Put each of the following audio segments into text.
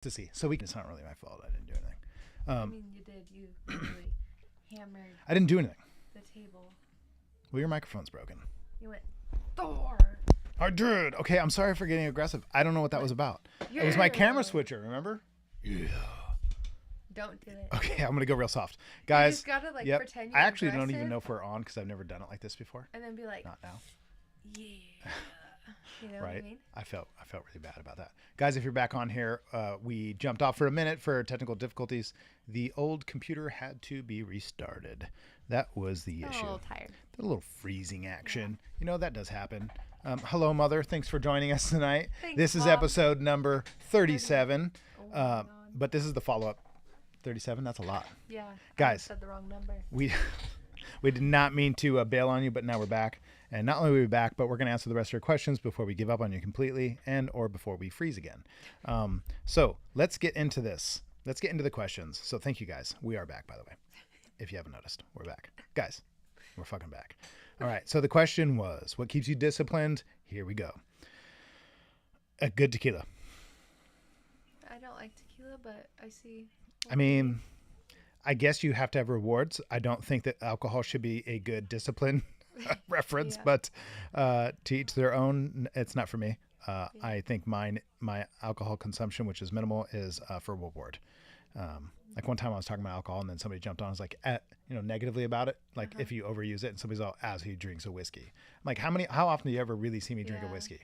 to see. So it's not really my fault. I didn't do anything. I mean, you did. You literally hammered I didn't do anything. the table. Well, your microphone's broken. You went, Thor. I did. Okay, I'm sorry for getting aggressive. I don't know what that was about. It was my camera switcher, remember? Yeah. Don't do it. Okay, I'm going to go real soft. You Guys, just gotta like yep. pretend you're I actually don't even aggressive know if we're on because I've never done it like this before. and then be like, Not now. yeah. You know Right. what I mean? I felt really bad about that. Guys, if you're back on here, we jumped off for a minute for technical difficulties. The old computer had to be restarted. That was the I'm issue. a little tired. A little freezing action. You know, that does happen. Hello, Mother. Thanks for joining us tonight. Thanks, This is Mom. episode number 37. Oh my God. But this is the follow-up. 37, that's a lot. Yeah. Guys. I said the wrong number. We did not mean to bail on you, but now we're back. And not only are we back, but we're going to answer the rest of your questions before we give up on you completely and or before we freeze again. So let's get into this. Let's get into the questions. So thank you, guys. We are back, by the way. If you haven't noticed, we're back. Guys, we're fucking back. All right. So the question was, what keeps you disciplined? Here we go. A good tequila. I don't like tequila, but I see. I mean, I guess you have to have rewards. I don't think that alcohol should be a good discipline reference, Yeah. but to each their own. It's not for me. I think my alcohol consumption, which is minimal, is for reward. Like one time I was talking about alcohol and then somebody jumped on. I was like, negatively about it. Like if you overuse it, and somebody's all, as he drinks a whiskey. I'm like, how often do you ever really see me drink a Yeah. whiskey?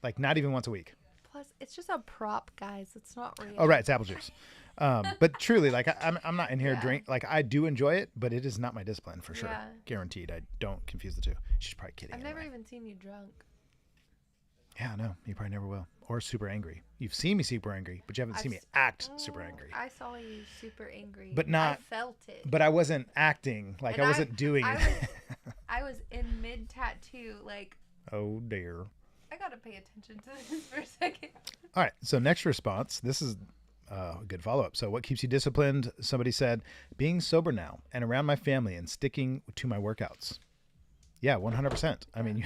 Like not even once a week. Plus, it's just a prop, guys. It's not real. Oh, right. It's apple juice. But truly, like I'm not in here Yeah. drink. Like I do enjoy it, but it is not my discipline for sure. Yeah. Guaranteed. I don't confuse the two. She's probably kidding. I've never anyway. even seen you drunk. Yeah, no, you probably never will. Or super angry. You've seen me super angry, but you haven't seen me act super angry. I saw you super angry. But not- I felt it. But I wasn't acting. Like And I wasn't doing I it. I was in mid tattoo. Like, Oh dear. I gotta pay attention to this for a second. All right. So next response. This is a good follow up. So what keeps you disciplined? Somebody said being sober now and around my family and sticking to my workouts. Yeah, 100%. I mean,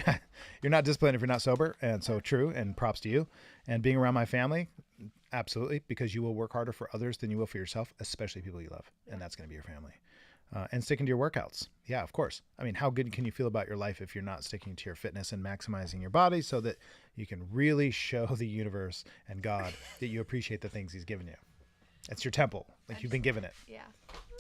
you're not disciplined if you're not sober, and so true. And props to you. And being around my family, absolutely, because you will work harder for others than you will for yourself, especially people you love, and that's going to be your family. And sticking to your workouts. Yeah, of course. I mean, how good can you feel about your life if you're not sticking to your fitness and maximizing your body so that you can really show the universe and God that you appreciate the things He's given you? It's your temple. Like you've been given it. Yeah.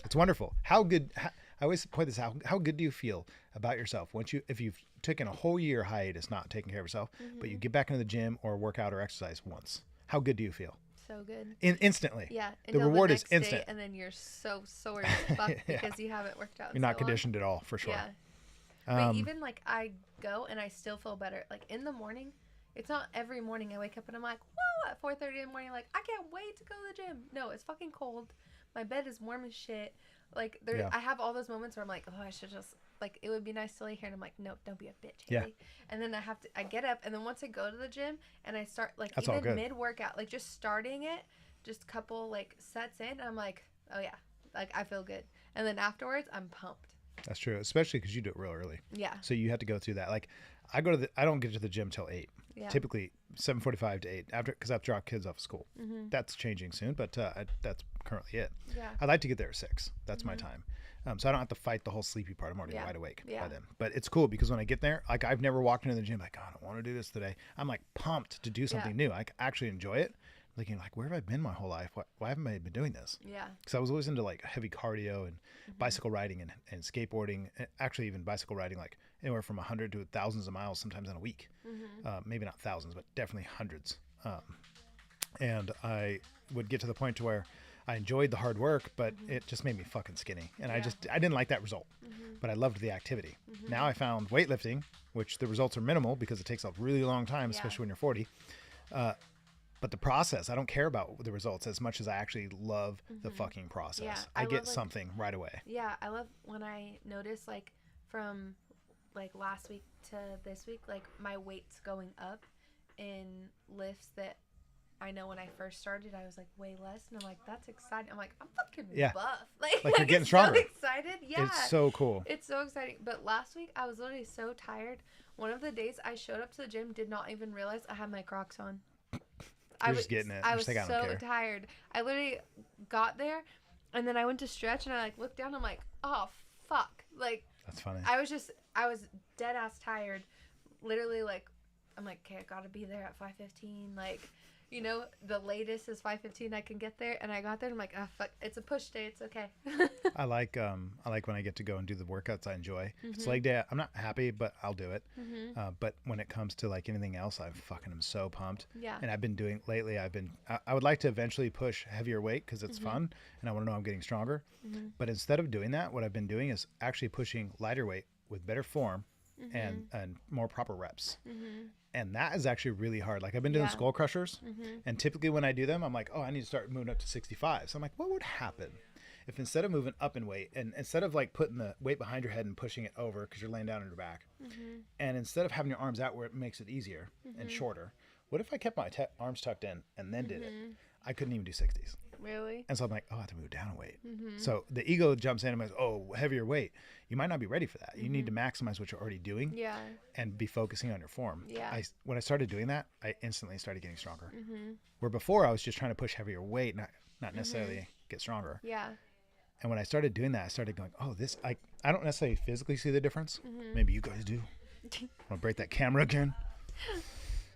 It's wonderful. How good? I always point this out. How good do you feel about yourself if you've taken a whole year hiatus, not taking care of yourself, but you get back into the gym or work out or exercise once? How good do you feel? So good. Instantly. Yeah. The until reward is next day, instant. and then you're so sore as fuck Yeah. because you haven't worked out. You're in not so conditioned at all, for sure. Long. Yeah. But even like I go and I still feel better. Like in the morning, it's not every morning I wake up and I'm like, whoa, at 4:30 in the morning, like I can't wait to go to the gym. No, it's fucking cold. My bed is warm as shit. Like Yeah. I have all those moments where I'm like, oh, I should just like it would be nice to lay here, and I'm like, no, don't be a bitch, Yeah. Haley. And then I get up, and then once I go to the gym and I start like That's all even good. mid workout, like just starting it, just a couple like sets in, I'm like, oh yeah, like I feel good. And then afterwards, I'm pumped. That's true, especially because you do it real early. Yeah. So you have to go through that. Like I don't get to the gym till 8. Yeah. Typically 7:45 to 8 because I have to drop kids off of school. Mm-hmm. That's changing soon, but that's currently it. Yeah. I'd like to get there at 6. That's my time. So I don't have to fight the whole sleepy part. I'm already Yeah. wide awake Yeah. by then. But it's cool because when I get there, like I've never walked into the gym like, oh, I don't want to do this today. I'm like pumped to do something new. I actually enjoy it. Thinking like, where have I been my whole life? Why haven't I been doing this? Yeah. Because I was always into like heavy cardio and bicycle riding and skateboarding. And actually, even bicycle riding like anywhere from 100 to thousands of miles sometimes in a week. Maybe not thousands, but definitely hundreds. And I would get to the point to where I enjoyed the hard work, but it just made me fucking skinny. And I didn't like that result, but I loved the activity. Now I found weightlifting, which the results are minimal because it takes a really long time, especially when you're 40. But the process, I don't care about the results as much as I actually love the fucking process. Yeah, I I get love, like- something right away. Yeah, I love when I notice like from like last week to this week, like my weight's going up in lifts that I know when I first started I was like way less, and I'm like, that's exciting. I'm like, I'm fucking buff. Like Like, you're getting I'm stronger. So excited. Yeah. It's so cool. It's so exciting. But last week I was literally so tired. One of the days I showed up to the gym, did not even realize I had my Crocs on. You're just getting it. I You're was just like, I don't so care. tired. I literally got there, and then I went to stretch, and I like looked down. I'm like, oh fuck! Like That's funny. I was dead ass tired. Literally, like, I'm like, okay, I gotta be there at 5:15. Like, you know, the latest is 5:15 I can get there. And I got there and I'm like, oh fuck, it's a push day, it's okay. I like when I get to go and do the workouts I enjoy. If it's leg day, I'm not happy, but I'll do it. But when it comes to like anything else, I fucking am so pumped. Yeah. And I've been doing lately. I would like to eventually push heavier weight because it's fun and I want to know I'm getting stronger. But instead of doing that, what I've been doing is actually pushing lighter weight with better form and more proper reps. And that is actually really hard. Like I've been doing skull crushers, and typically when I do them, I'm like, oh, I need to start moving up to 65. So I'm like, what would happen if instead of moving up in weight, and instead of like putting the weight behind your head and pushing it over because you're laying down on your back, and instead of having your arms out where it makes it easier and shorter, what if I kept my arms tucked in and then did it? I couldn't even do 60s. Really? And so I'm like, oh, I have to move down a weight. So the ego jumps in and goes, oh, heavier weight. You might not be ready for that. You need to maximize what you're already doing and be focusing on your form. Yeah. When I started doing that, I instantly started getting stronger. Where before I was just trying to push heavier weight, not necessarily get stronger. Yeah. And when I started doing that, I started going, oh, I don't necessarily physically see the difference. Maybe you guys do. Want to break that camera again?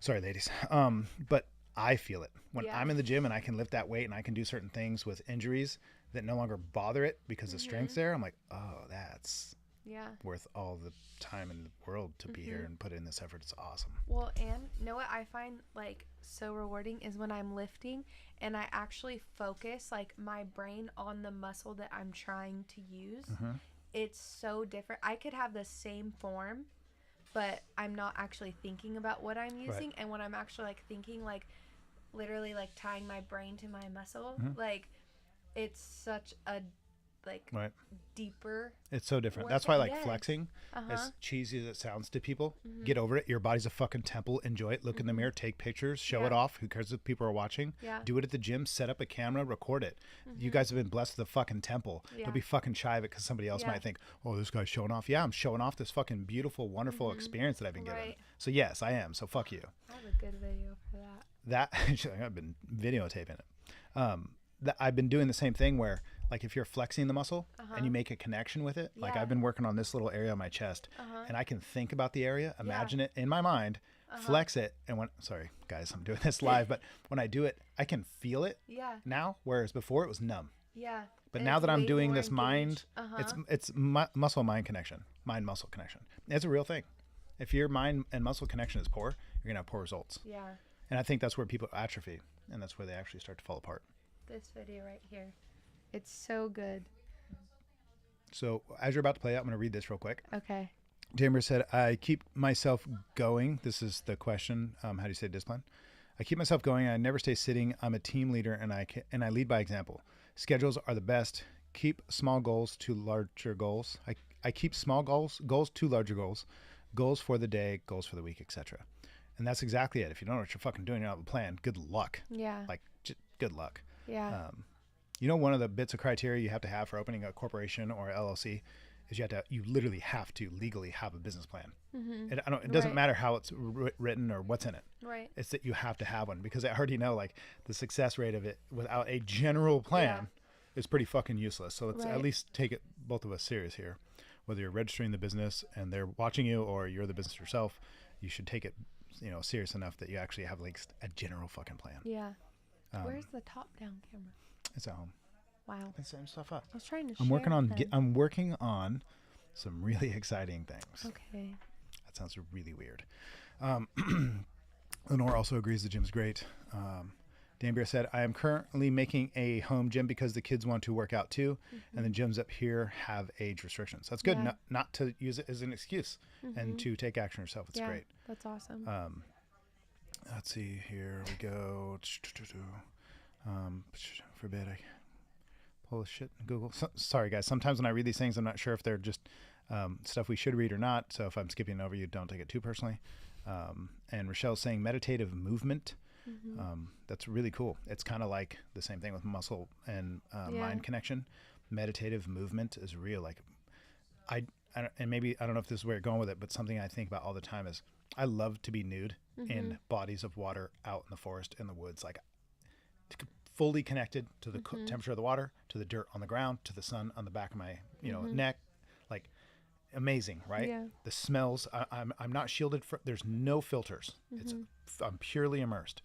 Sorry, ladies. But I feel it when I'm in the gym and I can lift that weight and I can do certain things with injuries that no longer bother it because the strength's there. I'm like, oh, that's worth all the time in the world to be here and put in this effort. It's awesome. Well, and know what I find like so rewarding is when I'm lifting and I actually focus like my brain on the muscle that I'm trying to use. It's so different. I could have the same form, but I'm not actually thinking about what I'm using. And when I'm actually like thinking, like literally like tying my brain to my muscle, like it's such a like deeper. It's so different. That's why like flexing, as cheesy as it sounds to people, get over it. Your body's a fucking temple. Enjoy it. Look in the mirror, take pictures, show it off. Who cares if people are watching? Do it at the gym, set up a camera, record it. You guys have been blessed with a fucking temple. Don't be fucking shy of it because somebody else might think, oh, this guy's showing off. Yeah, I'm showing off this fucking beautiful, wonderful experience that I've been given. So yes, I am. So fuck you. I have a good video for that. I've been videotaping it. I've been doing the same thing where like if you're flexing the muscle and you make a connection with it, like I've been working on this little area on my chest and I can think about the area, imagine it in my mind, flex it. And sorry guys, I'm doing this live, but when I do it, I can feel it now. Whereas before it was numb. Yeah. But now that I'm doing this mind, it's muscle mind connection, mind muscle connection. It's a real thing. If your mind and muscle connection is poor, you're gonna have poor results. Yeah. And I think that's where people atrophy, and that's where they actually start to fall apart. This video right here. It's so good. So as you're about to play it, I'm going to read this real quick. Okay. Chamber said, I keep myself going. This is the question. How do you say discipline? I keep myself going. I never stay sitting. I'm a team leader and I lead by example. Schedules are the best. Keep small goals to larger goals. I keep small goals to larger goals for the day, goals for the week, etc. And that's exactly it. If you don't know what you're fucking doing, you don't have a plan. Good luck. Yeah. Like, just good luck. Yeah. You know, one of the bits of criteria you have to have for opening a corporation or LLC is you literally have to legally have a business plan. It doesn't matter how it's written or what's in it. Right. It's that you have to have one because I already know like the success rate of it without a general plan is pretty fucking useless. So let's at least take it, both of us, serious here. Whether you're registering the business and they're watching you or you're the business yourself, you should take it, serious enough that you actually have like a general fucking plan. Yeah. Where's the top down camera? It's at home. Wow. It's setting stuff up. I was trying to I'm working on some really exciting things. Okay. That sounds really weird. Lenore also agrees the gym's great. Dan Beer said, I am currently making a home gym because the kids want to work out too. And the gyms up here have age restrictions. That's good. Not to use it as an excuse and to take action yourself. It's great. That's awesome. Let's see. Here we go. Forbid I pull this shit in Google. Sorry, guys. Sometimes when I read these things, I'm not sure if they're just stuff we should read or not. So if I'm skipping over you, don't take it too personally. And Rochelle's saying meditative movement. That's really cool. It's kind of like the same thing with muscle and mind connection. Meditative movement is real. Like and maybe I don't know if this is where you're going with it, but something I think about all the time is I love to be nude in bodies of water out in the forest, in the woods, like fully connected to the temperature of the water, to the dirt on the ground, to the sun on the back of my, neck, like amazing, right? Yeah. The smells, I'm not shielded there's no filters. I'm purely immersed.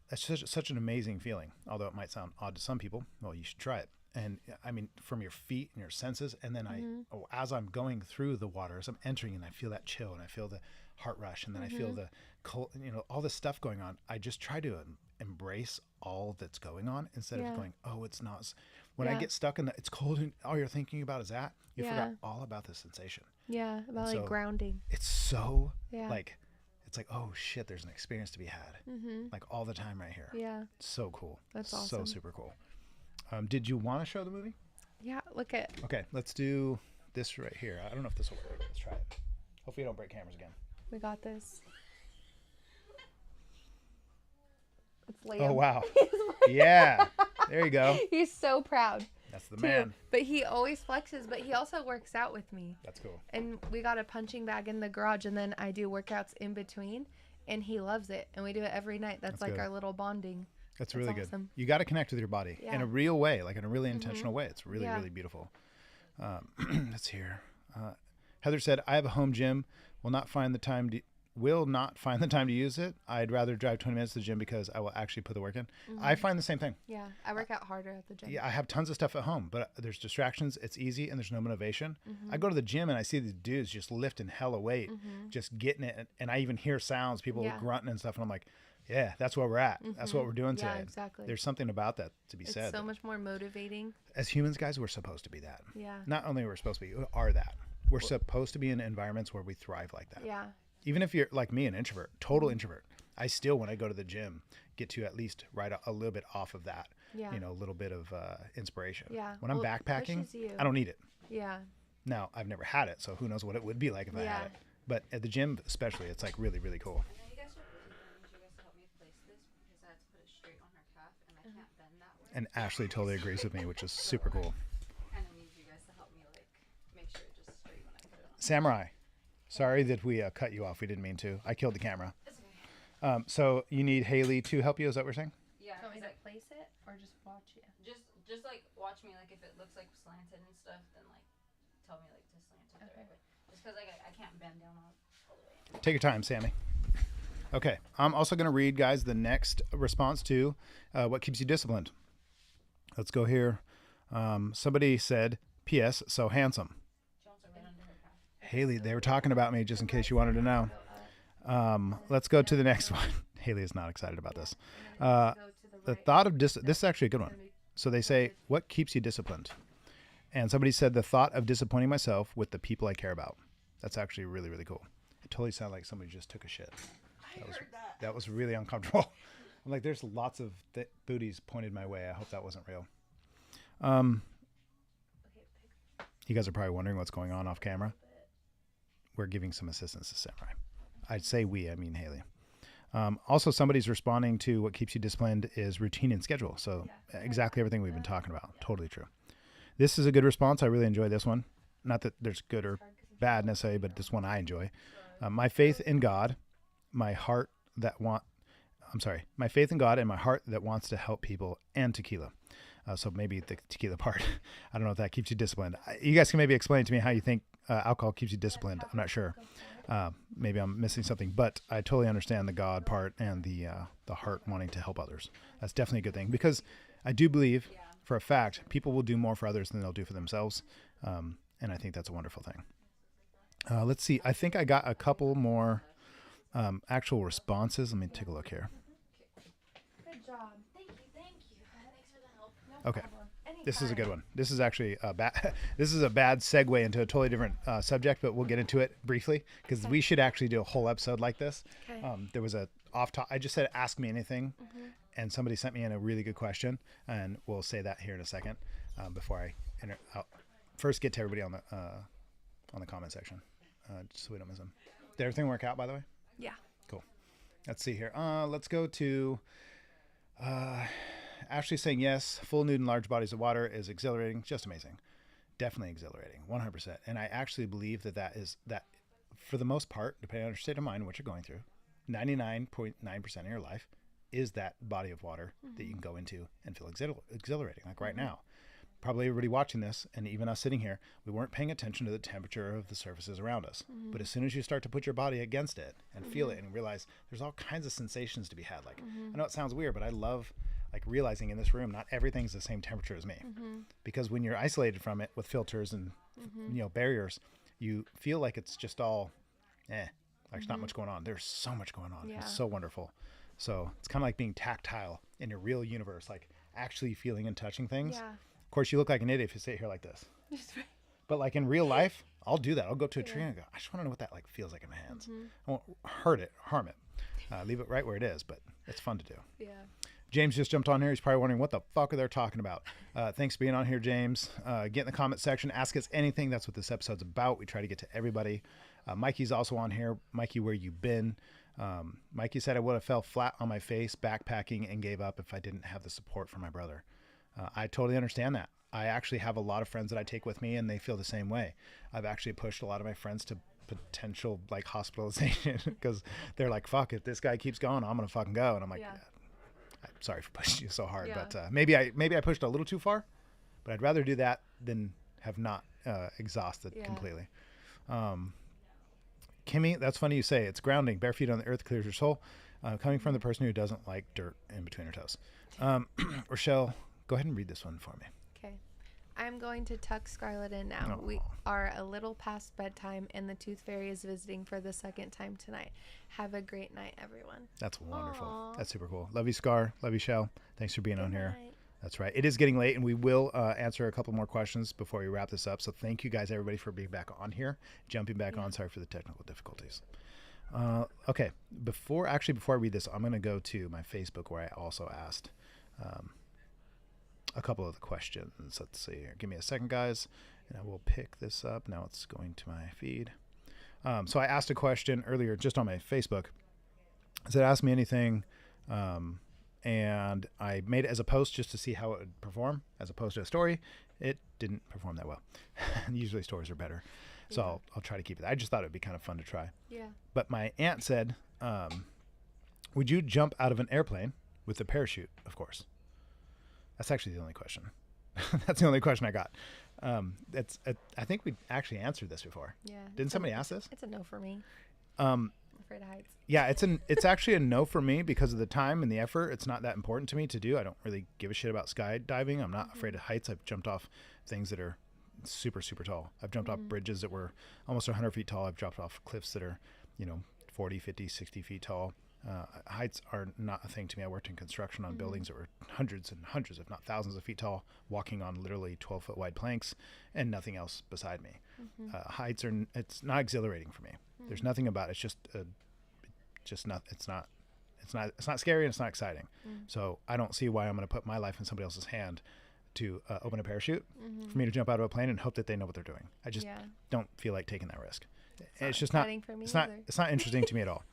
That's such an amazing feeling. Although it might sound odd to some people, well, you should try it. And I mean, from your feet and your senses, and then as I'm going through the water, as I'm entering, and I feel that chill, and I feel the heart rush, and then I feel the cold, all this stuff going on. I just try to embrace all that's going on instead of going, oh, it's not. When I get stuck in it's cold, and all you're thinking about is that, you forgot all about the sensation. Yeah, about like grounding. It's so like, it's like, oh shit, there's an experience to be had, like all the time right here. Yeah, so cool. That's awesome. So super cool. Did you want to show the movie? Yeah, look at. Okay, let's do this right here. I don't know if this will work. Let's try it. Hopefully, you don't break cameras again. We got this. It's Liam. Oh wow! Yeah, there you go. He's so proud. That's the man. But he always flexes. But he also works out with me. That's cool. And we got a punching bag in the garage, and then I do workouts in between, and he loves it. And we do it every night. That's like good. our little bonding. That's really good. Awesome. You got to connect with your body in a real way, like in a really intentional way. It's really, Yeah. really beautiful. Let's hear. Heather said, "I have a home gym. Will not find the time to use it. I'd rather drive 20 minutes to the gym because I will actually put the work in." I find the same thing. Yeah, I work out harder at the gym. Yeah, I have tons of stuff at home, but there's distractions. It's easy and there's no motivation. I go to the gym and I see these dudes just lifting hella weight, just getting it. And I even hear sounds, people grunting and stuff. And I'm like, yeah, that's where we're at. That's what we're doing today. Yeah, exactly. There's something about that to be said. It's so much more motivating. As humans, guys, we're supposed to be that. Yeah. Not only are we supposed to be, we are that. We're supposed to be in environments where we thrive like that. Yeah. Even if you're like me, an introvert, total introvert, I still, when I go to the gym, get to at least write a little bit off of that. Yeah. A little bit of inspiration. Yeah. When I'm Well, it backpacking, pushes you. I don't need it. Yeah. Now, I've never had it, so who knows what it would be like if I had it. But at the gym, especially, it's like really, really cool. You guys are really good. I need you guys to help me place this because I have to put it straight on her calf and I can't bend that way. And Ashley totally agrees with me, which is super cool. Kind of need you guys to help me like make sure it's just straight when I put it on. Samurai, sorry that we cut you off. We didn't mean to. I killed the camera. So you need Haley to help you. Is that what we're saying? Yeah, Want me 'cause to place it or just watch you? just like watch me, like if it looks like slanted and stuff, then like tell me like to slant it the right way. Just because like I can't bend down all the way. Take your time, Sammy. Okay, I'm also going to read, guys, the next response to what keeps you disciplined. Let's go here. Somebody said, P.S. so handsome. She wants to right under her calf. Haley, they were talking about me just in case you wanted to know. Let's go to the next one. Haley is not excited about this. The thought of this is actually a good one. So they say, what keeps you disciplined? And somebody said the thought of disappointing myself with the people I care about. That's actually really, really cool. It totally sounded like somebody just took a shit. That was really uncomfortable. I'm like, there's lots of booties pointed my way. I hope that wasn't real. You guys are probably wondering what's going on off camera. We're giving some assistance to Samurai. I'd say we, I mean Haley. Also, somebody's responding to what keeps you disciplined is routine and schedule. So exactly everything we've been talking about. Totally true. This is a good response. I really enjoy this one. Not that there's good or bad necessarily, but this one I enjoy. My faith in God, my faith in God and my heart that wants to help people, and tequila. So maybe the tequila part. I don't know if that keeps you disciplined. You guys can maybe explain to me how you think alcohol keeps you disciplined. I'm not sure. Maybe I'm missing something, but I totally understand the God part and the heart wanting to help others. That's definitely a good thing, because I do believe for a fact people will do more for others than they'll do for themselves. And I think that's a wonderful thing. Let's see. I think I got a couple more actual responses. Let me take a look here. Good job. Thank you. Thanks for the help. Okay. This is a good one. This is actually a bad. This is a bad segue into a totally different subject, but we'll get into it briefly because we should actually do a whole episode like this. Okay. There was a off top. I just said ask me anything, and somebody sent me in a really good question, and we'll say that here in a second. Before I I'll first get to everybody on the comment section, just so we don't miss them. Did everything work out, by the way? Yeah. Cool. Let's see here. Let's go to. Ashley saying yes, full nude in large bodies of water is exhilarating, just amazing. Definitely exhilarating, 100%. And I actually believe that for the most part, depending on your state of mind, what you're going through, 99.9% of your life is that body of water that you can go into and feel exhilarating. Like right now, probably everybody watching this and even us sitting here, we weren't paying attention to the temperature of the surfaces around us. But as soon as you start to put your body against it and feel it and realize there's all kinds of sensations to be had. Like, I know it sounds weird, but I love like realizing in this room, not everything's the same temperature as me, because when you're isolated from it with filters and, barriers, you feel like it's just all, there's not much going on. There's so much going on. Yeah. It's so wonderful. So it's kind of like being tactile in your real universe, like actually feeling and touching things. Yeah. Of course, you look like an idiot if you sit here like this. But like in real life, I'll do that. I'll go to a tree and go, I just want to know what that like feels like in my hands. I won't harm it. Leave it right where it is, but it's fun to do. Yeah. James just jumped on here. He's probably wondering what the fuck are they talking about. Thanks for being on here, James. Get in the comment section. Ask us anything. That's what this episode's about. We try to get to everybody. Mikey's also on here. Mikey, where you been? Mikey said I would have fell flat on my face backpacking and gave up if I didn't have the support from my brother. I totally understand that. I actually have a lot of friends that I take with me and they feel the same way. I've actually pushed a lot of my friends to potential like hospitalization because they're like, fuck, if this guy keeps going, I'm going to fucking go. And I'm like, I'm sorry for pushing you so hard, but maybe I pushed a little too far, but I'd rather do that than have not exhausted completely. Kimmy, that's funny you say. It's grounding. Bare feet on the earth clears your soul. Coming from the person who doesn't like dirt in between her toes. Rochelle, go ahead and read this one for me. Okay. I'm going to tuck Scarlett in now. Aw. We are a little past bedtime, and the Tooth Fairy is visiting for the second time tonight. Have a great night, everyone. That's wonderful. Aw. That's super cool. Love you, Scar. Love you, Shell. Thanks for being on here. night. That's right. It is getting late, and we will answer a couple more questions before we wrap this up. So thank you guys, everybody, for being back on here, jumping back on. Sorry for the technical difficulties. Okay. Before I read this, I'm going to go to my Facebook where I also asked a couple of the questions. Let's see here. Give me a second, guys, and I will pick this up. Now it's going to my feed. So I asked a question earlier just on my Facebook. I said, ask me anything. And I made it as a post just to see how it would perform as opposed to a story. It didn't perform that well. Usually stories are better. So I'll try to keep it. I just thought it would be kind of fun to try. Yeah. But my aunt said, would you jump out of an airplane with a parachute? Of course. That's actually the only question. That's the only question I got. I think we actually answered this before. Yeah. Didn't somebody ask this? It's a no for me. Um, I'm afraid of heights. Yeah, it's actually a no for me because of the time and the effort. It's not that important to me to do. I don't really give a shit about skydiving. I'm not afraid of heights. I've jumped off things that are super, super tall. I've jumped off bridges that were almost 100 feet tall. I've dropped off cliffs that are, 40, 50, 60 feet tall. Heights are not a thing to me. I worked in construction on buildings that were hundreds and hundreds, if not thousands of feet tall, walking on literally 12-foot wide planks and nothing else beside me. Heights it's not exhilarating for me. There's nothing about it. It's it's not scary and it's not exciting. So I don't see why I'm going to put my life in somebody else's hand to open a parachute for me to jump out of a plane and hope that they know what they're doing. I just don't feel like taking that risk. It's just not, for me it's not interesting to me at all.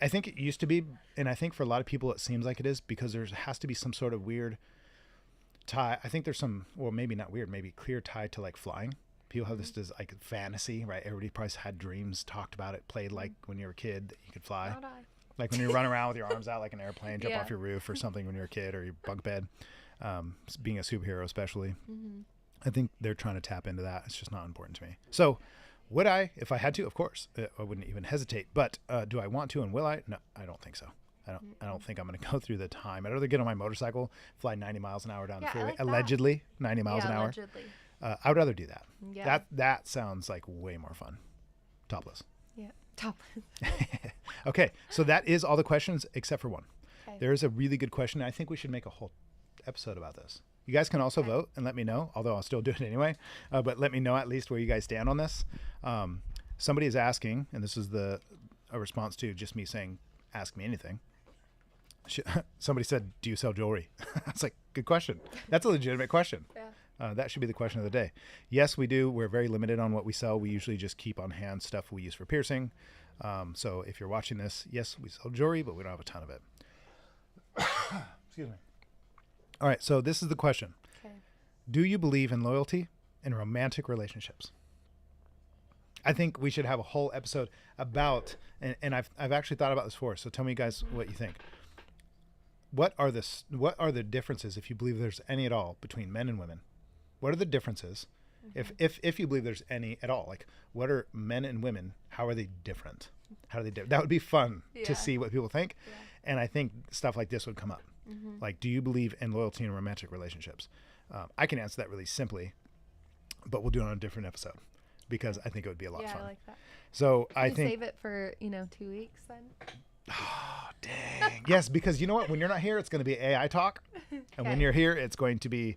I think it used to be, and I think for a lot of people it seems like it is because there has to be some sort of weird tie. I think there's some, well, maybe not weird, maybe clear tie to like flying. People have this as like fantasy, right? Everybody probably had dreams, talked about it, played like when you were a kid that you could fly. Not I. Like when you run around with your arms out like an airplane, jump off your roof or something when you're a kid or your bunk bed, being a superhero especially. I think they're trying to tap into that. It's just not important to me. So would I, if I had to? Of course. I wouldn't even hesitate. But do I want to and will I? No, I don't think so. I don't think I'm going to go through the time. I'd rather get on my motorcycle, fly 90 miles an hour down the freeway. like that. Allegedly, 90 miles an hour. Allegedly. I would rather do that. Yeah. That sounds like way more fun. Topless. Yeah. Topless. Okay, so that is all the questions except for one. Okay. There is a really good question. I think we should make a whole episode about this. You guys can also vote and let me know, although I'll still do it anyway. But let me know at least where you guys stand on this. Somebody is asking, and this is a response to just me saying, ask me anything. Somebody said, do you sell jewelry? That's like, good question. That's a legitimate question. Yeah. That should be the question of the day. Yes, we do. We're very limited on what we sell. We usually just keep on hand stuff we use for piercing. So if you're watching this, yes, we sell jewelry, but we don't have a ton of it. Excuse me. All right. So this is the question. Okay. Do you believe in loyalty in romantic relationships? I think we should have a whole episode about, and I've actually thought about this before. So tell me, guys, what you think. What are the differences, if you believe there's any at all, between men and women? What are the differences, if you believe there's any at all? Like, what are men and women? How are they different? How do they that would be fun to see what people think, and I think stuff like this would come up. Like, do you believe in loyalty in romantic relationships? I can answer that really simply, but we'll do it on a different episode because I think it would be a lot of fun. I like that. So Can I you think save it for 2 weeks then. Oh, dang. Yes, because you know what? When you're not here, it's going to be AI talk. And when you're here, it's going to be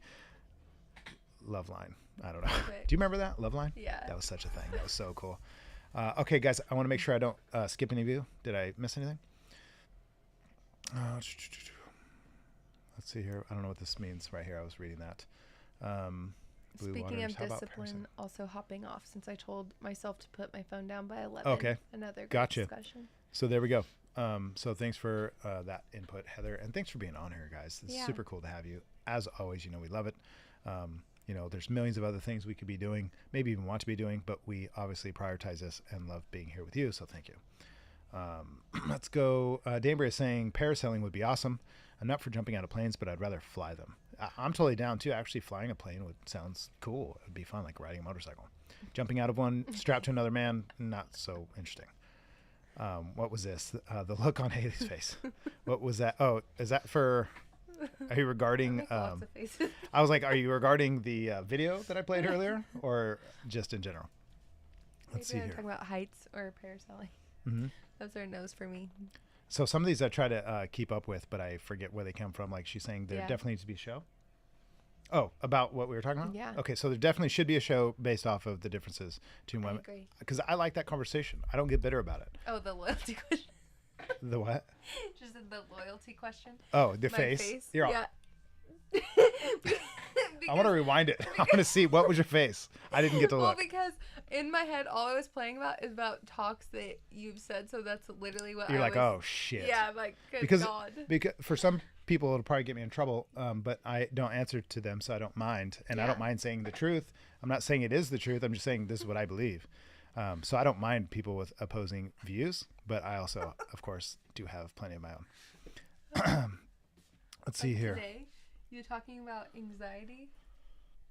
Loveline. I don't know. Okay. Do you remember that? Loveline? Yeah. That was such a thing. That was so cool. Okay, guys, I want to make sure I don't skip any of you. Did I miss anything? Let's see here. I don't know what this means right here. I was reading that. Blue Speaking Waters. of How about discipline, Parasite? also hopping off since I told myself to put my phone down by 11. Okay. Another great Gotcha. discussion. So there we go. So thanks for that input, Heather, and thanks for being on here, guys. It's super cool to have you. As always, we love it. There's millions of other things we could be doing, maybe even want to be doing, but we obviously prioritize this and love being here with you. So thank you. Let's go. Danbury is saying parasailing would be awesome. I'm not for jumping out of planes, but I'd rather fly them. I'm totally down too. Actually, flying a plane sounds cool. It'd be fun, like riding a motorcycle. Jumping out of one, strapped to another man, not so interesting. What was this? The look on Haley's face. What was that? Oh, is that for? Are you regarding? Lots of faces. I was like, are you regarding the video that I played earlier, or just in general? Let's see Maybe I'm here. talking about heights or parasailing. Mhm. Those are no's for me. So some of these I try to keep up with, but I forget where they come from. Like she's saying, there Yeah. definitely needs to be a show. Oh, about what we were talking about? Yeah. Okay, so there definitely should be a show based off of the differences between I women. agree. Because I like that conversation. I don't get bitter about it. Oh, the loyalty question. The what? Just the loyalty question. Oh, the My face. You're all, yeah. I want to rewind it. I want to see what was your face. I didn't get to Well, look. because in my head, all I was playing about is about talks that you've said. So that's literally what You're I like, was, oh shit. Yeah, I'm like, good Because God. for some people it'll probably get me in trouble, but I don't answer to them, so I don't mind, and I don't mind saying the truth. I'm not saying it is the truth. I'm just saying this is what I believe. So I don't mind people with opposing views, but I also, of course, do have plenty of my own. Let's see here. Today, you're talking about anxiety,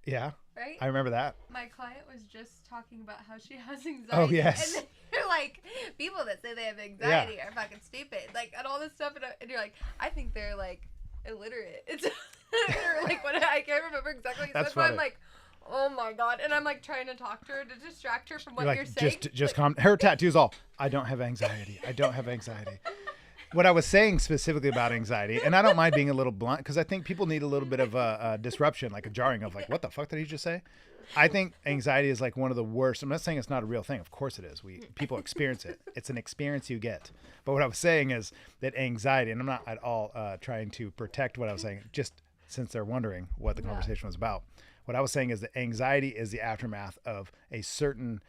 Yeah, right? I remember that. My client was just talking about how she has anxiety. Oh, yes. And then you're like, people that say they have anxiety are fucking stupid. Like, and all this stuff. And you're like, I think they're, like, illiterate. It's or, like, what I can't remember exactly. That's But I'm funny. like, oh, my God. And I'm, like, trying to talk to her to distract her from what You're you're like, saying. just calm. Her tattoos all. I don't have anxiety. I don't have anxiety. What I was saying specifically about anxiety, and I don't mind being a little blunt because I think people need a little bit of a disruption, like a jarring of like, what the fuck did he just say? I think anxiety is like one of the worst. I'm not saying it's not a real thing. Of course it is. People experience it. It's an experience you get. But what I was saying is that anxiety, and I'm not at all trying to protect what I was saying, just since they're wondering what the conversation was about. What I was saying is that anxiety is the aftermath of a certain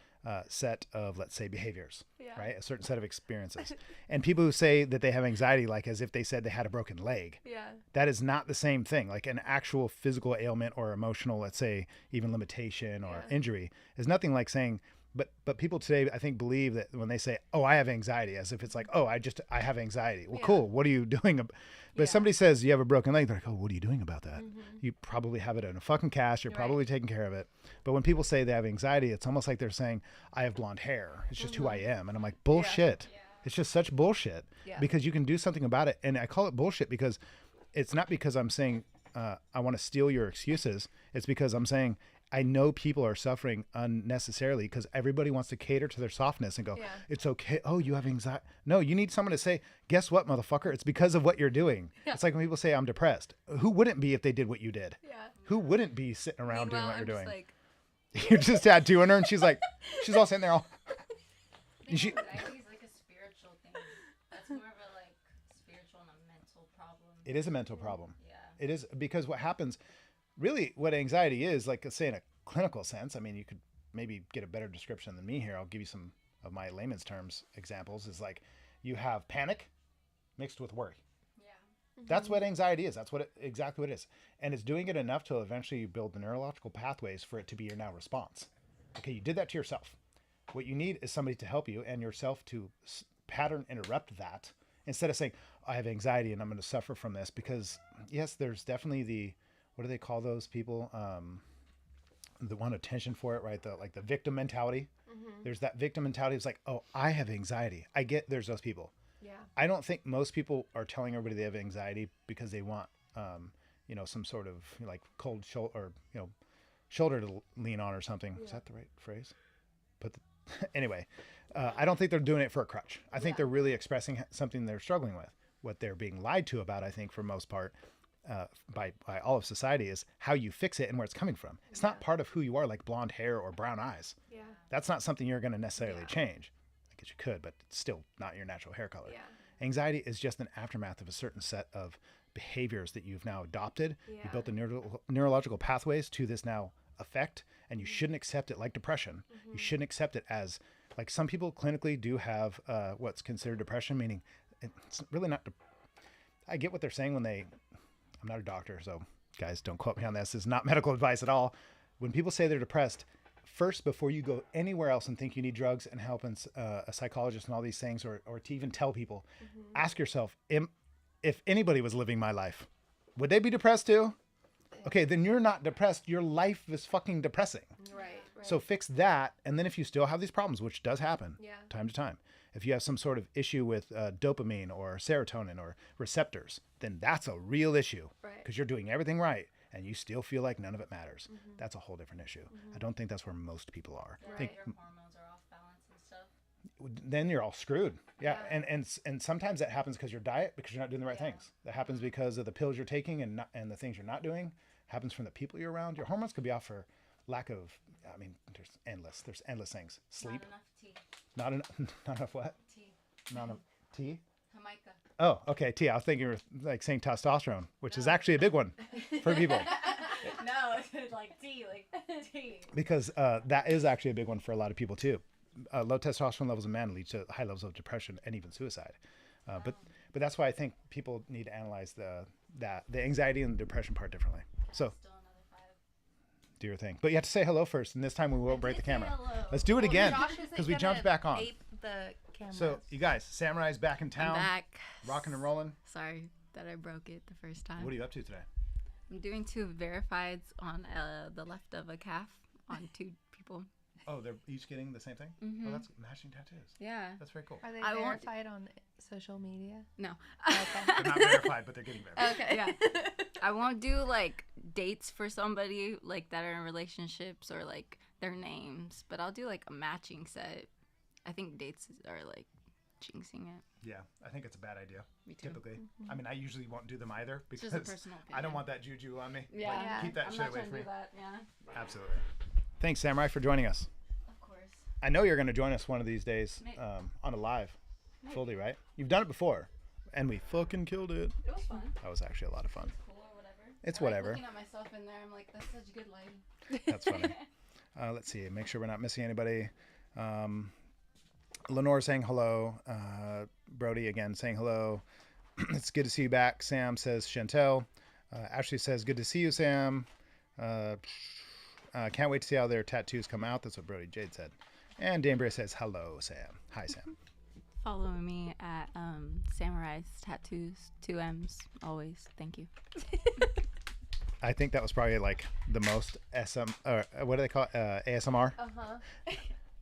set of, let's say, behaviors, right? A certain set of experiences. And people who say that they have anxiety, like as if they said they had a broken leg, that is not the same thing. Like an actual physical ailment or emotional, let's say, even limitation or injury is nothing like saying, but people today, I think, believe that when they say, oh, I have anxiety, as if it's like, oh, I have anxiety. Well, cool. What are you doing? But if somebody says you have a broken leg, they're like, oh, what are you doing about that? You probably have it in a fucking cast. You're probably taking care of it. But when people say they have anxiety, it's almost like they're saying, I have blonde hair. It's just who I am. And I'm like, bullshit. It's just such bullshit because you can do something about it. And I call it bullshit because it's not because I'm saying I want to steal your excuses. It's because I'm saying I know people are suffering unnecessarily because everybody wants to cater to their softness and go, it's okay. Oh, you have anxiety. No, you need someone to say, guess what, motherfucker? It's because of what you're doing. It's like when people say I'm depressed. Who wouldn't be if they did what you did? Who wouldn't be sitting around doing what you're doing? Like, You're just tattooing her and she's all sitting there all. I think anxiety is like a spiritual thing. That's more of a like spiritual and a mental problem. It is a mental problem. Yeah. It is because what happens, really what anxiety is, like say in a clinical sense, I mean, you could maybe get a better description than me here. I'll give you some of my layman's terms examples is like you have panic mixed with worry. Yeah. That's what anxiety is. That's exactly what it is. And it's doing it enough to eventually build the neurological pathways for it to be your now response. Okay, you did that to yourself. What you need is somebody to help you and yourself to pattern interrupt that instead of saying, I have anxiety and I'm going to suffer from this. Because yes, there's definitely what do they call those people? The want attention for it, right? The victim mentality. There's that victim mentality. It's like, oh, I have anxiety. I get there's those people. Yeah. I don't think most people are telling everybody they have anxiety because they want, some sort of like cold shoulder or, shoulder to lean on or something. Is that the right phrase? Anyway, I don't think they're doing it for a crutch. I think they're really expressing something they're struggling with. What they're being lied to about, I think, for most part, by all of society is how you fix it and where it's coming from. It's not part of who you are, like blonde hair or brown eyes. Yeah. That's not something you're going to necessarily change. I guess you could, but it's still not your natural hair color. Yeah. Anxiety is just an aftermath of a certain set of behaviors that you've now adopted. Yeah. You built the neurological pathways to this now effect, and you shouldn't accept it like depression. You shouldn't accept it as, like, some people clinically do have what's considered depression, meaning it's really not. I get what they're saying when I'm not a doctor, so guys, don't quote me on this. This is not medical advice at all. When people say they're depressed, first, before you go anywhere else and think you need drugs and help and a psychologist and all these things, or to even tell people, ask yourself, if anybody was living my life, would they be depressed too? Okay, then you're not depressed. Your life is fucking depressing. Right. So fix that. And then if you still have these problems, which does happen Yeah. time to time, if you have some sort of issue with dopamine or serotonin or receptors, then that's a real issue Right. because you're doing everything right and you still feel like none of it matters. That's a whole different issue. I don't think that's where most people are. I Right. think Your hormones are off balance and stuff. then you're all screwed. Yeah. Yeah. And sometimes that happens because your diet, because you're not doing the right things. That happens because of the pills you're taking and the things you're not doing. Happens from the people you're around. Your hormones could be off for lack of, there's endless things. Sleep. Not enough tea. Not enough what? Tea. Not enough tea? Jamaica. Oh, okay. Tea. I was thinking you were like saying testosterone, which is actually a big one for people. No, it's like tea, tea. Because that is actually a big one for a lot of people too. Low testosterone levels in men lead to high levels of depression and even suicide. But that's why I think people need to analyze the anxiety and the depression part differently. So Still another 5. do your thing, but you have to say hello first, and this time we won't break the camera. Hello. Let's do it again Josh isn't because we gonna jumped back on. ape the camera. So you guys, Samurai's back in I'm town, back. rocking and rolling. Sorry that I broke it the first time. What are you up to today? I'm doing 2 verifieds on the left of a calf on 2 people. Oh, they're each getting the same thing. Oh, that's matching tattoos. Yeah. That's very cool. Are they I won't- verified on social media? No. Okay. They're not verified, but they're getting verified. Okay. Yeah. I won't do like dates for somebody like that are in relationships or like their names, but I'll do like a matching set. I think dates are like jinxing it. Yeah, I think it's a bad idea. Me too. Typically, I mean, I usually won't do them either It's because just a personal opinion. I don't want that juju on me. Yeah. Like, Yeah. keep that I'm shit not away trying from to me. do that. Yeah. Absolutely. Thanks, Samurai, for joining us. Of course. I know you're going to join us one of these days Maybe. on a live, fully, right? You've done it before, and we fucking killed it. It was fun. That was actually a lot of fun. Cool or whatever. It's I like whatever. looking at myself in there, I'm like, that's such good lighting. That's funny. Let's see. Make sure we're not missing anybody. Lenore saying hello. Brody again saying hello. It's good to see you back. Sam says Chantel. Ashley says good to see you, Sam. Can't wait to see how their tattoos come out. That's what Brody Jade said. And Danbury says hello, Sam. Hi, Sam. Follow me at Samurai's Tattoos, 2 M's, always. Thank you. I think that was probably like the most what do they call it? ASMR.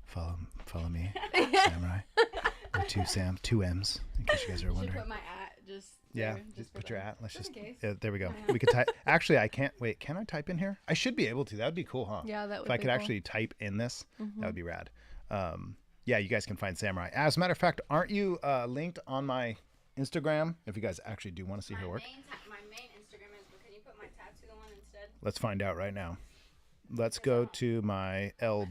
Follow me, Samurai. With 2 M's. In case you guys are Should wondering. put my just Yeah, there, just for put your them. at. Let's Just just. in case. There we go. We could type. Actually, I can't. Wait, can I type in here? I should be able to. That would be cool, huh? Yeah, that would If I be could cool. actually type in this, that would be rad. Yeah, you guys can find Samurai. As a matter of fact, aren't you linked on my Instagram? If you guys actually do want to see her work, My main Instagram is, but can you put my tattoo one instead? let's find out right now. Let's go to my L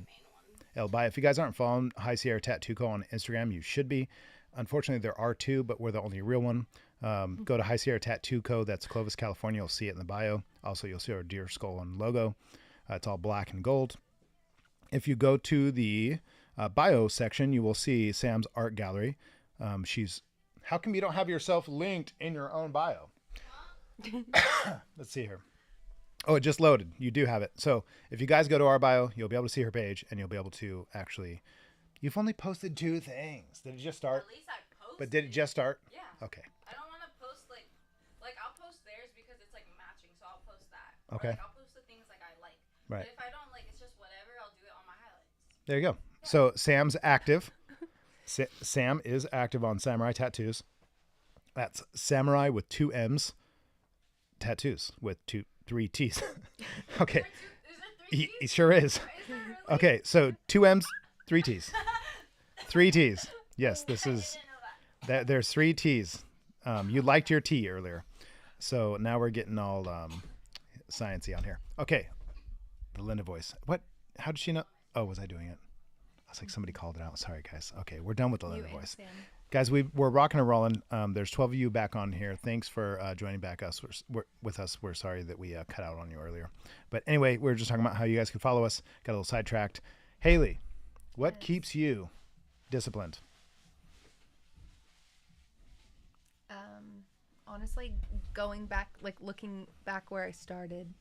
bio. If you guys aren't following High Sierra Tattoo Co on Instagram, you should be. Unfortunately, there are 2, but we're the only real one. Go to High Sierra Tattoo Co. That's Clovis, California. You'll see it in the bio. Also, you'll see our deer skull and logo. It's all black and gold. If you go to the bio section, you will see Sam's art gallery. How come you don't have yourself linked in your own bio? Let's see here. Oh, it just loaded. You do have it. So if you guys go to our bio, you'll be able to see her page and you'll be able to actually You've only posted 2 things. Did it just start? At least I posted. But did it just start? Yeah. Okay. I don't want to post like I'll post theirs because it's like matching, so I'll post that. Okay. Or, like, I'll post the things like I like. Right. But if I don't like, it's just whatever. I'll do it on my highlights. There you go. So Sam's active. Sam is active on Samurai Tattoos. That's Samurai with 2 M's. Tattoos with 3 T's. Okay. Is there 3 He sure is. Is there really? Okay, so 2 M's, 3 T's. 3 T's. Yes, this I is didn't know that. there's 3 T's. You liked your T earlier. So now we're getting all sciencey on here. Okay. The Linda voice. What? How did she know? Oh, was I doing it? I was like, somebody called it out. Sorry, guys. Okay, we're done with the Linda You and voice. Sam. Guys, we're rocking and rolling. There's 12 of you back on here. Thanks for joining back with us. We're sorry that we cut out on you earlier. But anyway, we were just talking about how you guys can follow us. Got a little sidetracked. Haley, what keeps you disciplined? Honestly, going back, like looking back where I started,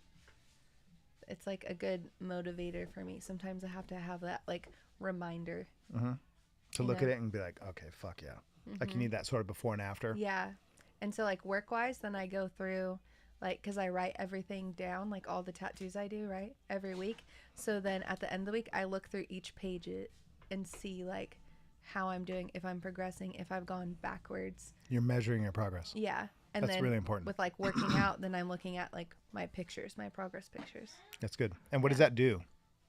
it's like a good motivator for me. Sometimes I have to have that like reminder. To You look know? at it and be like, okay, fuck yeah. Like you need that sort of before and after. Yeah. And so like work wise, then I go through like, cause I write everything down, like all the tattoos I do, right? Every week. So then at the end of the week, I look through each page and see like how I'm doing, if I'm progressing, if I've gone backwards. You're measuring your progress. Yeah. And That's then really important. with like working out, then I'm looking at like my pictures, my progress pictures. That's good. And what does that do?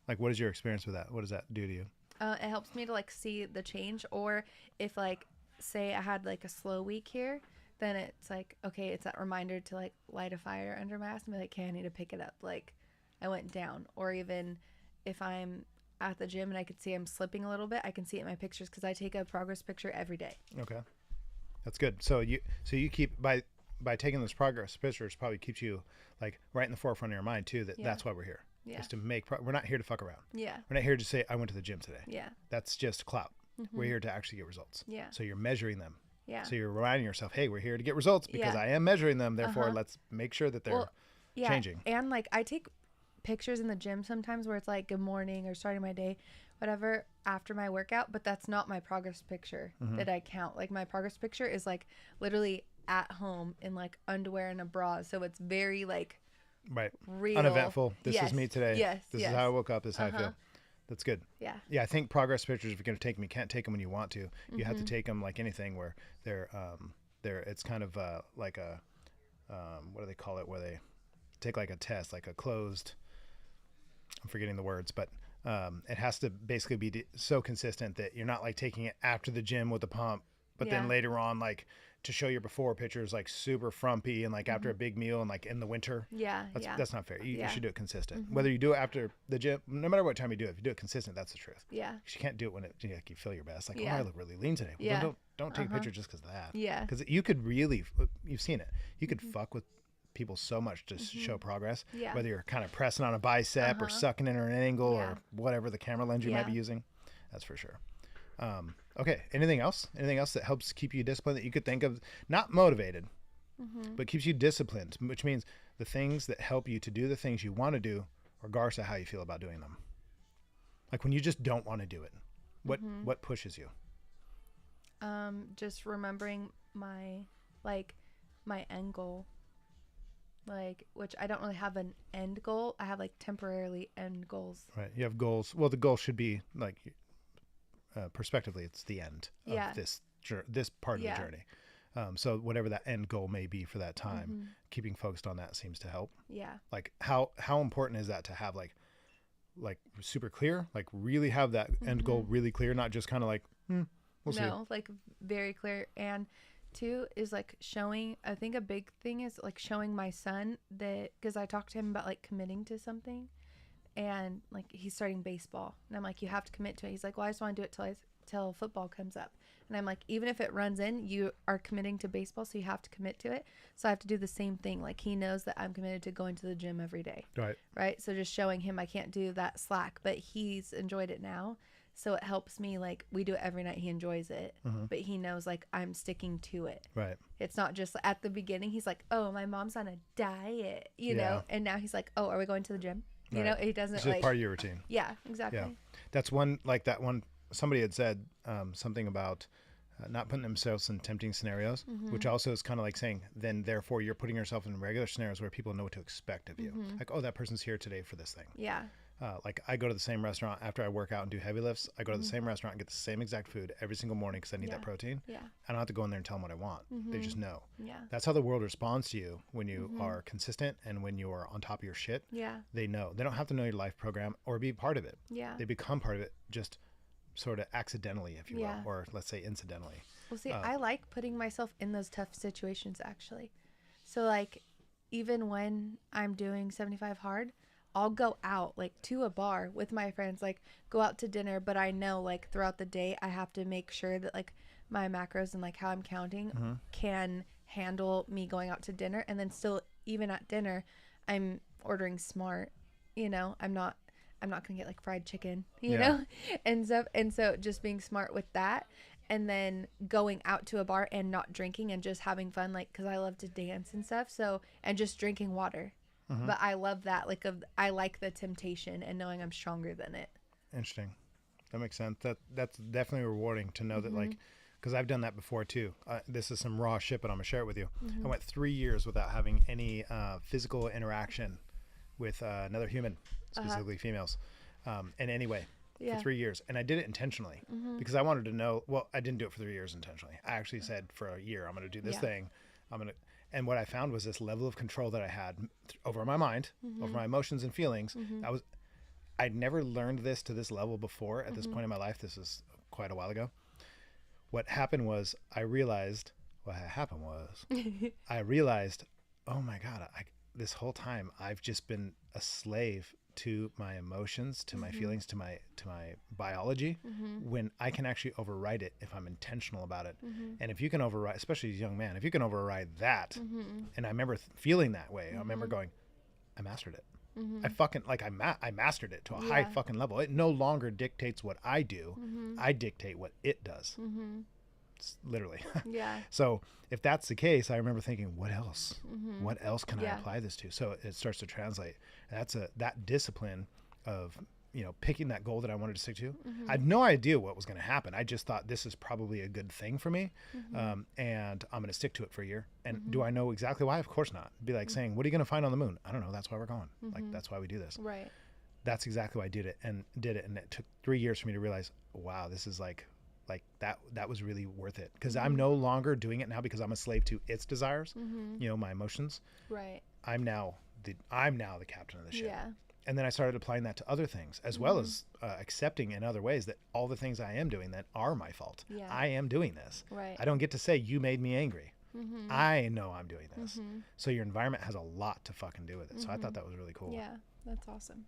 Like, what is your experience with that? What does that do to you? It helps me to like see the change, or if like say I had like a slow week here, then it's like, okay, it's that reminder to like light a fire under my ass and be like, okay, I need to pick it up, like I went down. Or even if I'm at the gym and I could see I'm slipping a little bit, I can see it in my pictures because I take a progress picture every day. Okay. That's good. So you keep by taking those progress pictures, probably keeps you like right in the forefront of your mind too, that Yeah. that's why we're here. Yeah. Is to make we're not here to fuck around. Yeah. We're not here to say I went to the gym today. Yeah. That's just clout. We're here to actually get results. Yeah. So you're measuring them. Yeah. So you're reminding yourself, hey, we're here to get results because Yeah. I am measuring them. Therefore, Uh-huh. let's make sure that they're Well, yeah. changing. And like I take pictures in the gym sometimes where it's like good morning or starting my day, whatever, after my workout, but that's not my progress picture that I count. Like my progress picture is like literally at home in like underwear and a bra. So it's very like Right. real. Uneventful. This Yes. is me today. Yes. This yes. is how I woke up. This is how I Uh-huh. feel. That's good. Yeah. Yeah, I think progress pictures, if you're going to take them, you can't take them when you want to. You Mm-hmm. have to take them like anything where they're it's kind of like a, what do they call it? Where they take like a test, like a closed, I'm forgetting the words, but it has to basically be so consistent that you're not like taking it after the gym with the pump, but then Yeah. later on, like to show your before pictures, like super frumpy and like after a big meal and like in the winter. Yeah. That's, yeah. that's not fair. You Yeah. should do it consistent. Whether you do it after the gym, no matter what time you do it, if you do it consistent, that's the truth. yeah. 'Cause you can't do it when like you feel your best. Like, Yeah. oh, I look really lean today. Well, Yeah. don't take a Uh-huh. picture just because of that. Yeah. Because you could really, you've seen it. You could fuck with people so much to show progress. Yeah. Whether you're kind of pressing on a bicep or Uh-huh. sucking in at an angle Yeah. or whatever the camera lens you might Yeah. be using. That's for sure. Okay. Anything else? Anything else that helps keep you disciplined that you could think of? Not motivated, but keeps you disciplined, which means the things that help you to do the things you want to do, regardless of how you feel about doing them. Like when you just don't want to do it, what pushes you? Just remembering my end goal, like, which I don't really have an end goal. I have like temporarily end goals. Right. You have goals. Well, the goal should be like, perspectively, it's the end Yeah. of this part of Yeah. the journey. So whatever that end goal may be for that time, keeping focused on that seems to help. Yeah. Like how important is that to have like super clear, like really have that end goal really clear, not just kind of like, we'll see. No, like very clear. And two is like showing, I think a big thing is like showing my son that, because I talked to him about like committing to something, and like he's starting baseball, and I'm like, you have to commit to it. He's like, well, I just want to do it till football comes up. And I'm like, even if it runs in, you are committing to baseball, so you have to commit to it. So I have to do the same thing. Like he knows that I'm committed to going to the gym every day. Right. Right. So just showing him I can't do that slack, but he's enjoyed it now. So it helps me, like we do it every night. He enjoys it, but he knows like I'm sticking to it. Right. It's not just at the beginning. He's like, oh, my mom's on a diet, you Yeah. know? And now he's like, oh, are we going to the gym? You Right. know, he doesn't It's just like, part of your routine. yeah, exactly. Yeah. That's one, like that one somebody had said something about not putting themselves in tempting scenarios, which also is kind of like saying, then therefore you're putting yourself in regular scenarios where people know what to expect of you. Like, oh, that person's here today for this thing. Yeah. Like I go to the same restaurant after I work out and do heavy lifts. I go to the same restaurant and get the same exact food every single morning because I need that protein. Yeah. I don't have to go in there and tell them what I want. They just know. Yeah. That's how the world responds to you when you are consistent and when you are on top of your shit. Yeah. They know. They don't have to know your life program or be part of it. Yeah. They become part of it just sort of accidentally, if you Yeah. will, or let's say incidentally. Well, see, I like putting myself in those tough situations actually. So like, even when I'm doing 75 hard, I'll go out like to a bar with my friends, like go out to dinner, but I know like throughout the day I have to make sure that like my macros and like how I'm counting can handle me going out to dinner. And then still, even at dinner, I'm ordering smart, you know. I'm not gonna get like fried chicken, you know, and stuff. And so just being smart with that, and then going out to a bar and not drinking and just having fun, like, because I love to dance and stuff. So, and just drinking water. But I love that, like, I like the temptation and knowing I'm stronger than it. Interesting. That makes sense. That's definitely rewarding to know that, like, because I've done that before too. This is some raw shit, but I'm gonna share it with you. I went 3 years without having any physical interaction with another human, specifically females, in any way. For 3 years. And I did it intentionally because I wanted to know. Well, I didn't do it for 3 years intentionally. I actually said for a year, I'm going to do this thing. And what I found was this level of control that I had over my mind, over my emotions and feelings. I'd never learned this to this level before at this point in my life. This is quite a while ago. What happened was I realized, oh my God, this whole time I've just been a slave to my emotions, to my feelings, to my biology, when I can actually override it if I'm intentional about it. And if you can override, especially as a young man, if you can override that, and I remember feeling that way, I remember going, I mastered it. I fucking, like, I mastered it to a high fucking level. It no longer dictates what I do. I dictate what it does. Literally. So if that's the case, I remember thinking, what else? What else can I apply this to? So it starts to translate. And that discipline of, you know, picking that goal that I wanted to stick to. I had no idea what was going to happen. I just thought this is probably a good thing for me. And I'm going to stick to it for a year. And do I know exactly why? Of course not. It'd be like saying, what are you going to find on the moon? I don't know. That's why we're going. Like, that's why we do this. Right. That's exactly why I did it. And it took 3 years for me to realize, wow, this is like that was really worth it, because I'm no longer doing it now because I'm a slave to its desires, you know, my emotions. Right. I'm now the captain of the ship. Yeah. And then I started applying that to other things, as well as accepting in other ways that all the things I am doing that are my fault. Yeah. I am doing this. Right. I don't get to say you made me angry. I know I'm doing this. So your environment has a lot to fucking do with it. So I thought that was really cool. Yeah, that's awesome.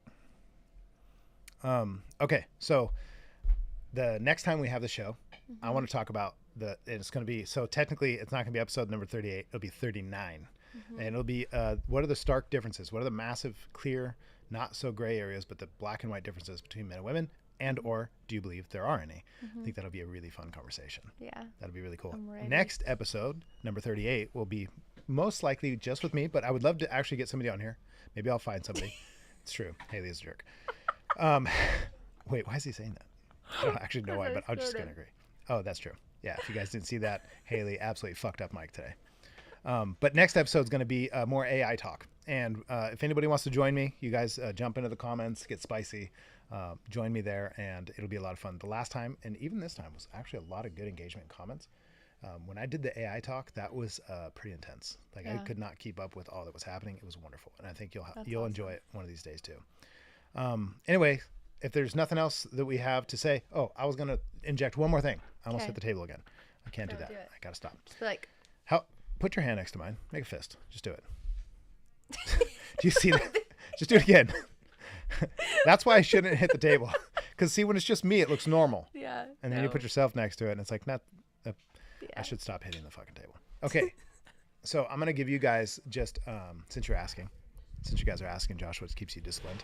Okay, so the next time we have the show, I want to talk about it's going to be, so technically it's not going to be episode number 38, it'll be 39. And it'll be, what are the stark differences? What are the massive, clear, not so gray areas, but the black and white differences between men and women? And or do you believe there are any? I think that'll be a really fun conversation. Yeah. That'll be really cool. I'm ready. Next episode, number 38, will be most likely just with me, but I would love to actually get somebody on here. Maybe I'll find somebody. It's true. Haley is a jerk. Wait, why is he saying that? I don't actually know why, but I'm just going to agree. Oh, that's true. Yeah, if you guys didn't see that, Haley absolutely fucked up Mike today. But next episode is going to be more AI talk. And if anybody wants to join me, you guys jump into the comments, get spicy, join me there, and it'll be a lot of fun. The last time, and even this time, was actually a lot of good engagement and comments. When I did the AI talk, that was pretty intense. Like, I could not keep up with all that was happening. It was wonderful. And I think you'll awesome. enjoy it one of these days too. Anyway, if there's nothing else that we have to say, I was going to inject one more thing. I almost hit the table again. I can't do that. Do it. I got to stop. Just be like, Put your hand next to mine. Make a fist. Just do it. Do you see that? Just do it again. That's why I shouldn't hit the table. Because see, when it's just me, it looks normal. yeah. And then you put yourself next to it, and it's like, I should stop hitting the fucking table. Okay. So I'm going to give you guys just, since you guys are asking, Josh, what keeps you disciplined?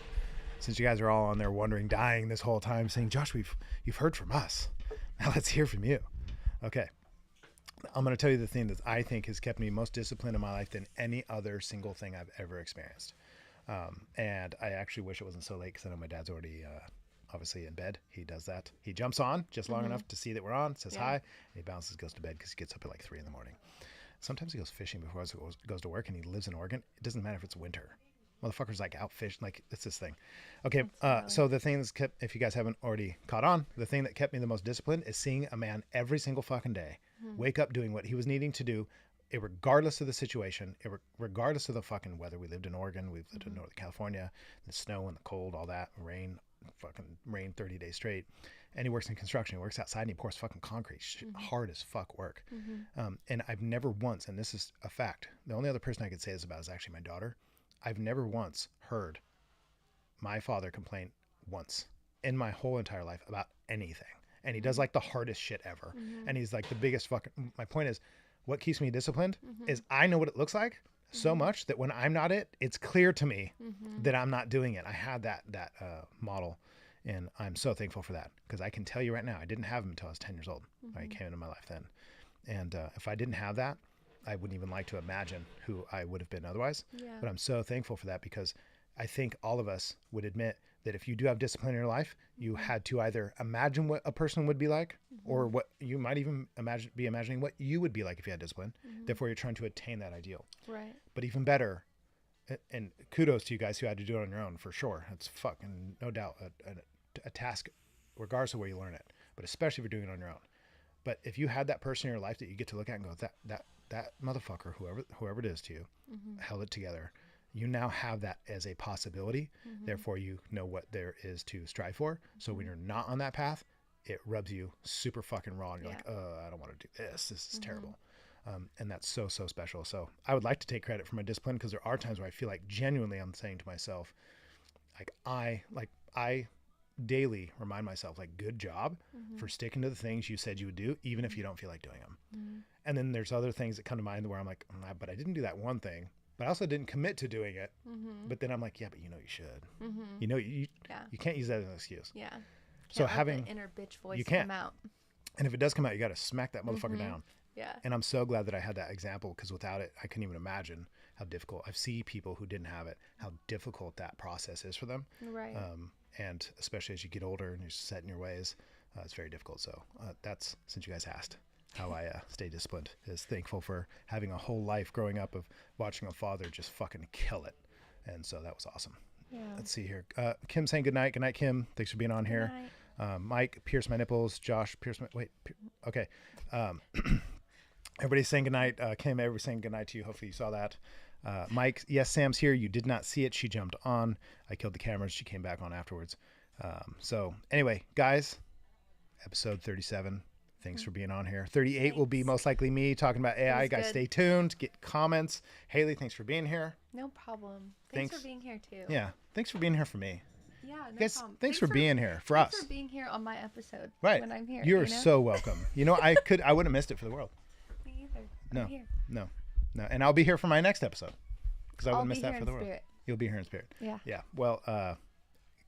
Since you guys are all on there wondering, dying this whole time, saying, Josh, you've heard from us. Now let's hear from you. Okay. I'm going to tell you the thing that I think has kept me most disciplined in my life than any other single thing I've ever experienced. And I actually wish it wasn't so late, because I know my dad's already obviously in bed, he does that. He jumps on just long enough to see that we're on, says hi, and he bounces, goes to bed because he gets up at like 3 a.m. Sometimes he goes fishing before he goes to work, and he lives in Oregon. It doesn't matter if it's winter. Motherfucker's like out fishing. Like, it's this thing. Okay, so the thing that's kept, if you guys haven't already caught on, the thing that kept me the most disciplined is seeing a man every single fucking day wake up doing what he was needing to do, regardless of the situation, regardless of the fucking weather. We lived in Oregon. We've lived in Northern California. The snow and the cold, all that, rain 30 days straight. And he works in construction. He works outside and he pours fucking concrete. Hard as fuck work. And I've never once, and this is a fact, the only other person I could say this about is actually my daughter. I've never once heard my father complain once in my whole entire life about anything. And he does like the hardest shit ever. And he's like the biggest fucking, my point is, what keeps me disciplined is I know what it looks like so much that when I'm not it's clear to me that I'm not doing it. I had that model, and I'm so thankful for that, because I can tell you right now, I didn't have him until I was 10 years old. He came into my life then. And if I didn't have that, I wouldn't even like to imagine who I would have been otherwise. But I'm so thankful for that, because I think all of us would admit that if you do have discipline in your life, you had to either imagine what a person would be like, or what you might even be imagining what you would be like if you had discipline. Therefore, you're trying to attain that ideal. Right. But even better, and kudos to you guys who had to do it on your own, for sure. It's fucking no doubt a task, regardless of where you learn it, but especially if you're doing it on your own. But if you had that person in your life that you get to look at and go, that motherfucker, whoever it is to you, held it together. You now have that as a possibility. Therefore, you know what there is to strive for. So when you're not on that path, it rubs you super fucking raw. And you're like, I don't want to do this. This is terrible. And that's so, so special. So I would like to take credit for my discipline, because there are times where I feel like genuinely I'm saying to myself, I daily remind myself, like, good job for sticking to the things you said you would do, even if you don't feel like doing them. And then there's other things that come to mind where I'm like, but I didn't do that one thing, but I also didn't commit to doing it. But then I'm like, yeah, but you know, you should, you know, you can't use that as an excuse. Yeah. So Can't let having the inner bitch voice you can't. come out. And if it does come out, you got to smack that motherfucker down. Yeah. And I'm so glad that I had that example, because without it, I couldn't even imagine how difficult. I've seen people who didn't have it, how difficult that process is for them. Right. And especially as you get older and you're set in your ways, it's very difficult. So that's, since you guys asked how I stay disciplined, is thankful for having a whole life growing up of watching a father just fucking kill it. And so that was awesome. Yeah. Let's see here. Kim saying good night. Good night, Kim. Thanks for being on here. Mike, pierce my nipples. Josh, pierce my, okay. Everybody's saying good night. Kim, everybody's saying good night to you. Hopefully you saw that. Mike, yes, Sam's here. You did not see it. She jumped on. I killed the cameras. She came back on afterwards. So anyway, guys, episode 37. Thanks for being on here. 38 will be most likely me talking about AI. Guys, stay tuned. Get comments. Haley, thanks for being here. No problem. Thanks for being here too. Yeah. Thanks for being here for me. Yeah, no Guys, problem. thanks for being here for us. Thanks for being here on my episode. Right. When I'm here. You're you know? so welcome. You know, I wouldn't have missed it for the world. Me either. No. I'm here. No. And I'll be here for my next episode, because I I'll wouldn't miss be that here for in the world. spirit. You'll be here in spirit. Yeah. Yeah. Well,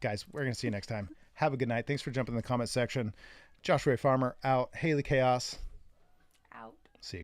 guys, we're going to see you next time. Have a good night. Thanks for jumping in the comment section. Josh Ray Farmer out. Haley Chaos.